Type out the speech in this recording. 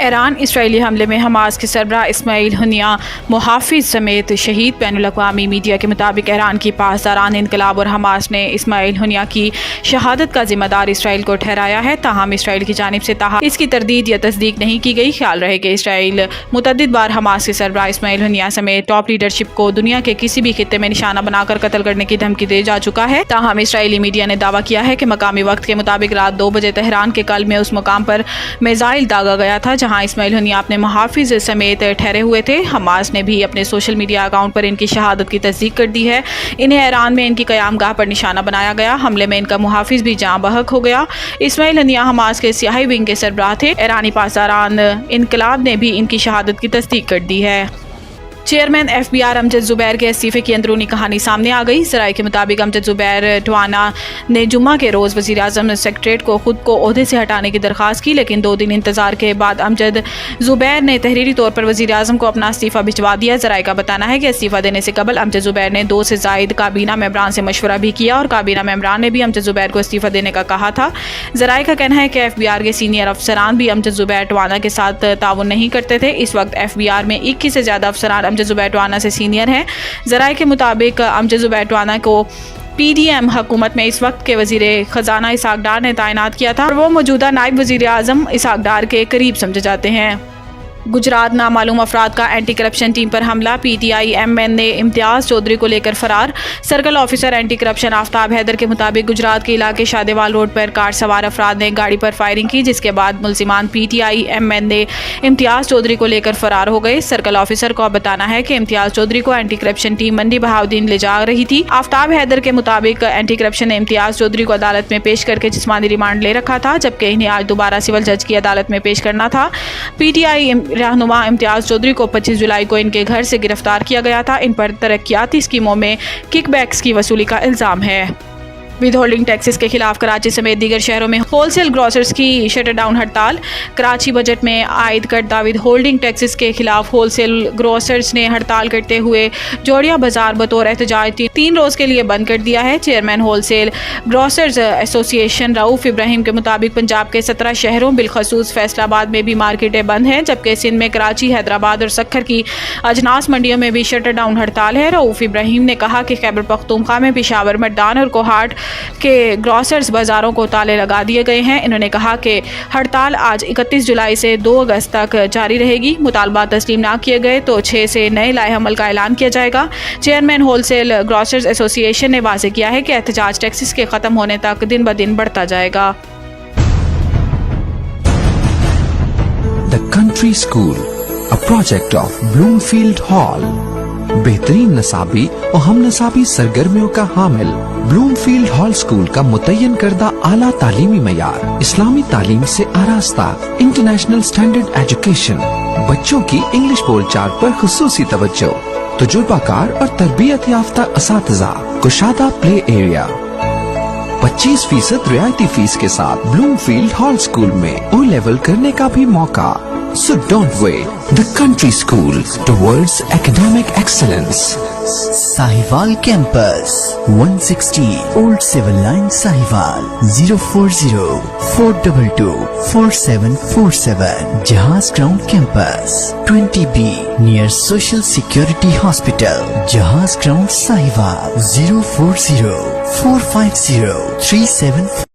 ایران اسرائیلی حملے میں حماس کے سربراہ اسماعیل ہنیہ محافظ سمیت شہید بین الاقوامی میڈیا کے مطابق ایران کی پاسداران انقلاب اور حماس نے اسماعیل ہنیہ کی شہادت کا ذمہ دار اسرائیل کو ٹھہرایا ہے، تاہم اسرائیل کی جانب سے اس کی تردید یا تصدیق نہیں کی گئی۔ خیال رہے کہ اسرائیل متعدد بار حماس کے سربراہ اسماعیل ہنیہ سمیت ٹاپ لیڈرشپ کو دنیا کے کسی بھی خطے میں نشانہ بنا کر قتل کرنے کی دھمکی دے جا چکا ہے، تاہم اسرائیلی میڈیا نے دعویٰ کیا ہے کہ مقامی وقت کے مطابق رات 2 بجے تہران کے قلب میں اس مقام پر میزائل داغا گیا تھا جہاں اسماعیل ہنیہ اپنے محافظ سمیت ٹھہرے ہوئے تھے۔ حماس نے بھی اپنے سوشل میڈیا اکاؤنٹ پر ان کی شہادت کی تصدیق کر دی ہے۔ انہیں ایران میں ان کی قیام گاہ پر نشانہ بنایا گیا۔ حملے میں ان کا محافظ بھی جاں بحق ہو گیا۔ اسماعیل ہنیہ حماس کے سیاسی ونگ کے سربراہ تھے۔ ایرانی پاسداران انقلاب نے بھی ان کی شہادت کی تصدیق کر دی ہے۔ چیئرمین ایف بی آر امجد زبیر کے استعفے کی اندرونی کہانی سامنے آ گئی۔ ذرائع کے مطابق امجد زبیر ٹوانا نے جمعہ کے روز وزیراعظم سیکریٹریٹ کو خود کو عہدے سے ہٹانے کی درخواست کی، لیکن 2 دن انتظار کے بعد امجد زبیر نے تحریری طور پر وزیراعظم کو اپنا استعفیٰ بھجوا دیا۔ ذرائع کا بتانا ہے کہ استعفیٰ دینے سے قبل امجد زبیر نے 2 سے زائد کابینہ ممبران سے مشورہ بھی کیا اور کابینہ ممبران نے بھی امجد زبیر کو استعفیٰ دینے کا کہا تھا۔ ذرائع کا کہنا ہے کہ ایف بی آر کے سینئر افسران بھی امجد زبیر ٹوانا کے ساتھ تعاون نہیں کرتے تھے۔ اس وقت ایف بی آر میں 21 سے زیادہ افسران امجد زبیر ٹوانا سے سینئر ہیں۔ ذرائع کے مطابق امجد زبیر ٹوانا کو پی ڈی ایم حکومت میں اس وقت کے وزیر خزانہ اسحاق ڈار نے تعینات کیا تھا اور وہ موجودہ نائب وزیر اعظم اسحاق ڈار کے قریب سمجھے جاتے ہیں۔ گجرات نامعلوم افراد کا اینٹی کرپشن ٹیم پر حملہ، P T I M N نے امتیاز چودھری کو لے کر فرار۔ Circle officer anti corruption Aftab Haider کے مطابق گجرات کے علاقے شادیوال روڈ پر کار سوار افراد نے گاڑی پر فائرنگ کی، جس کے بعد ملزمان P T I M N نے امتیاز چودھری کو لے کر فرار ہو گئے۔ سرکل آفیسر کو بتانا ہے کہ امتیاز چودھری کو اینٹی کرپشن ٹیم منڈی بہاؤدین لے جا رہی تھی۔ آفتاب حیدر کے مطابق اینٹی کرپشن نے امتیاز چودھری کو عدالت میں پیش کر کے جسمانی ریمانڈ لے رکھا تھا، جبکہ انہیں آج دوبارہ سول جج کی عدالت میں پیش کرنا تھا۔ پی ٹی آئی رہنما امتیاز چودھری کو 25 جولائی کو ان کے گھر سے گرفتار کیا گیا تھا۔ ان پر ترقیاتی اسکیموں میں کک بیکس کی وصولی کا الزام ہے۔ ود ہولڈنگ ٹیکسز کے خلاف کراچی سمیت دیگر شہروں میں ہول سیل گروسرز کی شٹر ڈاؤن ہڑتال۔ کراچی بجٹ میں عائد کردہ ود ہولڈنگ ٹیکسز کے خلاف ہول سیل گروسرز نے ہڑتال کرتے ہوئے جوڑیا بازار بطور احتجاج 3 روز کے لیے بند کر دیا ہے۔ چیئرمین ہول سیل گروسرز ایسوسی ایشن رؤوف ابراہیم کے مطابق پنجاب کے 17 شہروں بالخصوص فیصل آباد میں بھی مارکیٹیں بند ہیں، جبکہ سندھ میں کراچی، حیدرآباد اور سکھر کی اجناس منڈیوں میں بھی شٹر ڈاؤن ہڑتال ہے۔ رؤوف ابراہیم نے کہا کہ خیبر پختونخوا میں پشاور، مردان اور کوہاٹ کے گروسرز بازاروں کو تالے لگا دیے گئے ہیں۔ انہوں نے کہا کہ ہڑتال آج 31 جولائی سے 2 اگست تک جاری رہے گی۔ مطالبات تسلیم نہ کیے گئے تو 6 سے نئے لائحہ عمل کا اعلان کیا جائے گا۔ چیئرمین ہول سیل گروسرز ایسوسی ایشن نے واضح کیا ہے کہ احتجاج ٹیکسز کے ختم ہونے تک دن بدن بڑھتا جائے گا۔ The Country School, a project of Bloomfield Hall. بہترین نصابی اور ہم نصابی سرگرمیوں کا حامل بلومفیلڈ ہال اسکول کا متعین کردہ اعلیٰ تعلیمی معیار، اسلامی تعلیم سے آراستہ، انٹرنیشنل سٹینڈرڈ ایجوکیشن، بچوں کی انگلش بول چال پر خصوصی توجہ، تجربہ کار اور تربیت یافتہ اساتذہ، کشادہ پلے ایریا، 25% رعایتی فیس کے ساتھ بلومفیلڈ ہال اسکول میں او لیول کرنے کا بھی موقع۔ So don't wait. The Country School towards academic excellence. Sahiwal Campus, 160 Old Civil Line, Sahiwal, 040-422-4747. Jahaz Ground Campus, 20B, near Social Security Hospital, Jahaz Ground, Sahiwal, 040-450-37